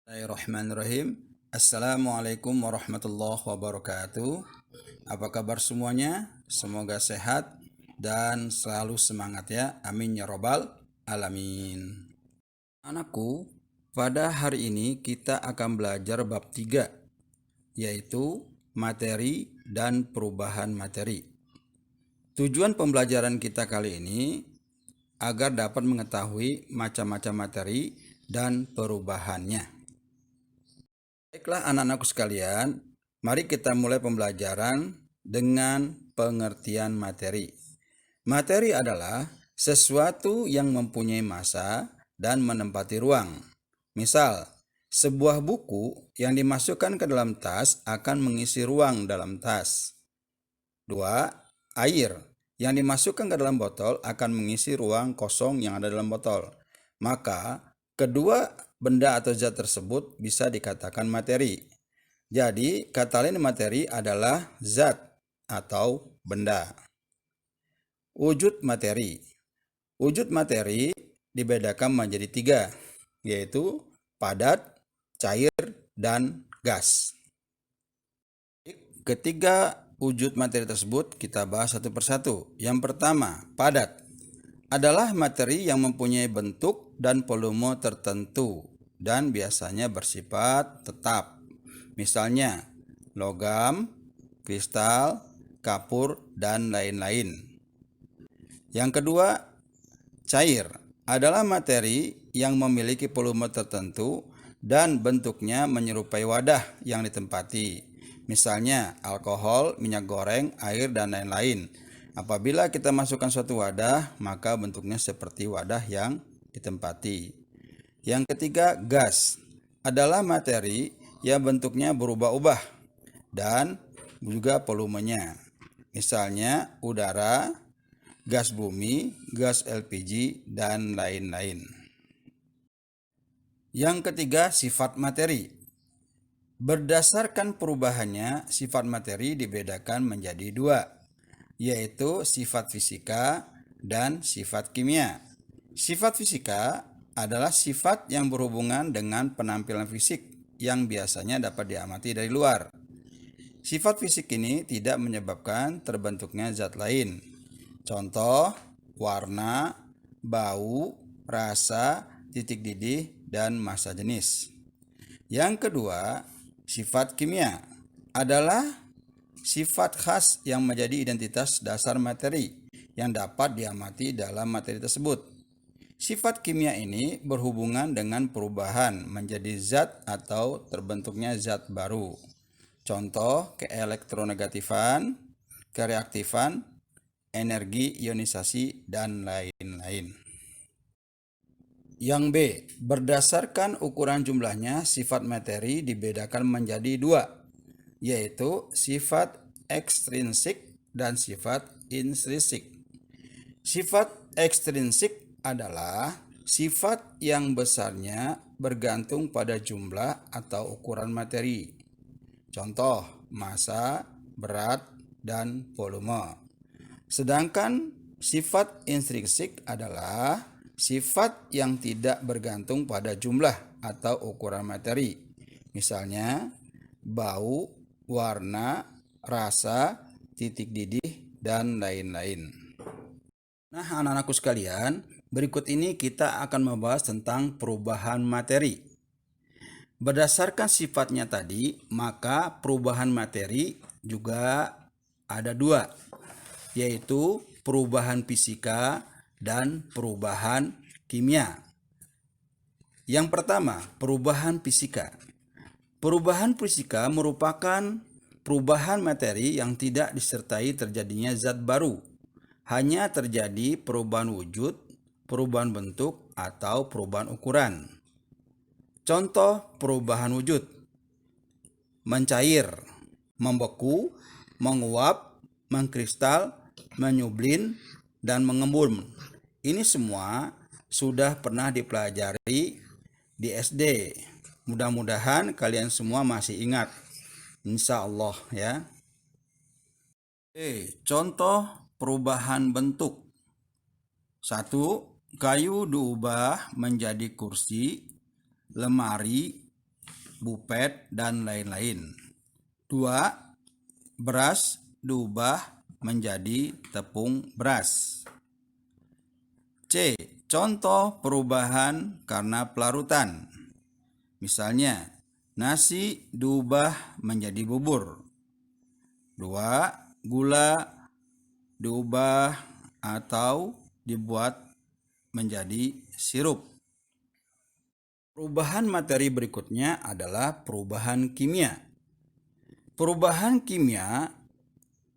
Bismillahirrahmanirrahim. Assalamualaikum warahmatullahi wabarakatuh. Apa kabar semuanya? Semoga sehat dan selalu semangat ya. Amin ya robbal alamin. Anakku, pada hari ini kita akan belajar bab 3, yaitu materi dan perubahan materi. Tujuan pembelajaran kita kali ini agar dapat mengetahui macam-macam materi dan perubahannya. Baiklah anak-anakku sekalian, mari kita mulai pembelajaran dengan pengertian materi. Materi adalah sesuatu yang mempunyai massa dan menempati ruang. Misal, sebuah buku yang dimasukkan ke dalam tas akan mengisi ruang dalam tas. 2. Air yang dimasukkan ke dalam botol akan mengisi ruang kosong yang ada dalam botol. Maka, kedua benda atau zat tersebut bisa dikatakan materi. Jadi, kata lain materi adalah zat atau benda. Wujud materi. Wujud materi dibedakan menjadi 3, yaitu padat, cair, dan gas. Ketiga wujud materi tersebut kita bahas satu persatu. Yang pertama, padat adalah materi yang mempunyai bentuk dan volume tertentu dan biasanya bersifat tetap. Misalnya, logam, kristal, kapur, dan lain-lain. Yang kedua, cair adalah materi yang memiliki volume tertentu dan bentuknya menyerupai wadah yang ditempati. Misalnya, alkohol, minyak goreng, air, dan lain-lain. Apabila kita masukkan suatu wadah, maka bentuknya seperti wadah yang ditempati. Yang ketiga, gas adalah materi yang bentuknya berubah-ubah dan juga volumenya. Misalnya, udara, gas bumi, gas LPG, dan lain-lain. Yang ketiga, sifat materi. Berdasarkan perubahannya, sifat materi dibedakan menjadi 2, yaitu sifat fisika dan sifat kimia. Sifat fisika adalah sifat yang berhubungan dengan penampilan fisik yang biasanya dapat diamati dari luar. Sifat fisik ini tidak menyebabkan terbentuknya zat lain. Contoh, warna, bau, rasa, titik didih, dan massa jenis. Yang kedua, sifat kimia adalah sifat khas yang menjadi identitas dasar materi yang dapat diamati dalam materi tersebut. Sifat kimia ini berhubungan dengan perubahan menjadi zat atau terbentuknya zat baru. Contoh, keelektronegatifan, kereaktifan, energi ionisasi, dan lain-lain. Yang B, berdasarkan ukuran jumlahnya, sifat materi dibedakan menjadi 2, yaitu sifat ekstrinsik dan sifat intrinsik. Sifat ekstrinsik adalah sifat yang besarnya bergantung pada jumlah atau ukuran materi. Contoh, massa, berat, dan volume. Sedangkan sifat intrinsik adalah sifat yang tidak bergantung pada jumlah atau ukuran materi. Misalnya, bau, warna, rasa, titik didih, dan lain-lain. Nah, anak-anakku sekalian, berikut ini kita akan membahas tentang perubahan materi. Berdasarkan sifatnya tadi, maka perubahan materi juga ada 2, yaitu perubahan fisika dan perubahan kimia. Yang pertama, perubahan fisika. Perubahan fisika merupakan perubahan materi yang tidak disertai terjadinya zat baru. Hanya terjadi perubahan wujud, perubahan bentuk, atau perubahan ukuran. Contoh perubahan wujud: mencair, membeku, menguap, mengkristal, menyublin, dan mengembun. Ini semua sudah pernah dipelajari di SD. Mudah-mudahan kalian semua masih ingat. Insya Allah ya. Contoh perubahan bentuk. 1. Kayu diubah menjadi kursi, lemari, bupet, dan lain-lain. 2. Beras diubah menjadi tepung beras. C. Contoh perubahan karena pelarutan. Misalnya, nasi diubah menjadi bubur. 2. Gula diubah atau dibuat menjadi sirup. Perubahan materi berikutnya adalah perubahan kimia. Perubahan kimia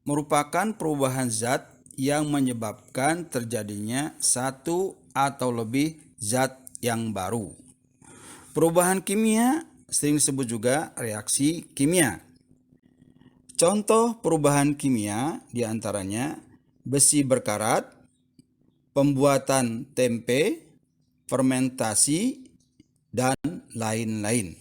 merupakan perubahan zat yang menyebabkan terjadinya satu atau lebih zat yang baru. Perubahan kimia sering disebut juga reaksi kimia. Contoh perubahan kimia diantaranya besi berkarat, pembuatan tempe, fermentasi, dan lain-lain.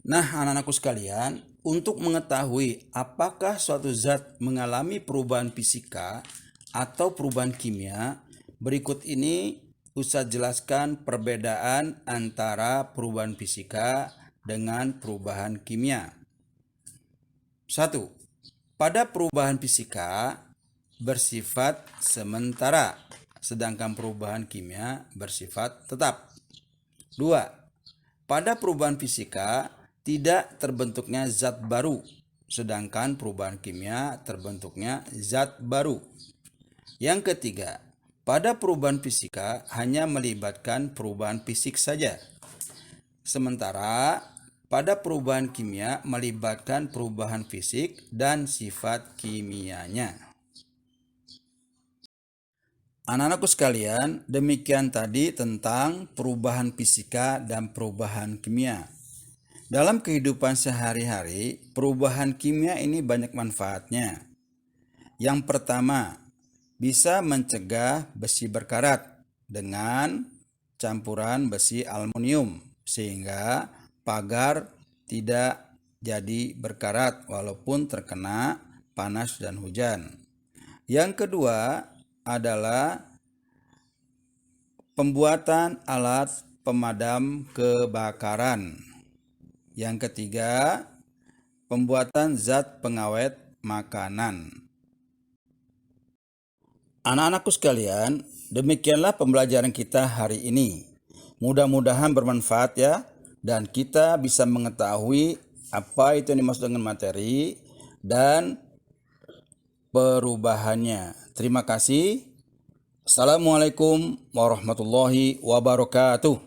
Nah, anak-anakku sekalian, untuk mengetahui apakah suatu zat mengalami perubahan fisika atau perubahan kimia, berikut ini Ustadz jelaskan perbedaan antara perubahan fisika dengan perubahan kimia. 1. Pada perubahan fisika bersifat sementara, sedangkan perubahan kimia bersifat tetap. 2. Pada perubahan fisika tidak terbentuknya zat baru, sedangkan perubahan kimia terbentuknya zat baru. Yang ketiga, pada perubahan fisika hanya melibatkan perubahan fisik saja, sementara pada perubahan kimia melibatkan perubahan fisik dan sifat kimianya. Anak-anakku sekalian, demikian tadi tentang perubahan fisika dan perubahan kimia. Dalam kehidupan sehari-hari, perubahan kimia ini banyak manfaatnya. Yang pertama, bisa mencegah besi berkarat dengan campuran besi aluminium, sehingga pagar tidak jadi berkarat walaupun terkena panas dan hujan. Yang kedua adalah pembuatan alat pemadam kebakaran. Yang ketiga, pembuatan zat pengawet makanan. Anak-anakku sekalian, demikianlah pembelajaran kita hari ini. Mudah-mudahan bermanfaat ya, dan kita bisa mengetahui apa itu yang dimaksud dengan materi dan perubahannya. Terima kasih. Assalamualaikum warahmatullahi wabarakatuh.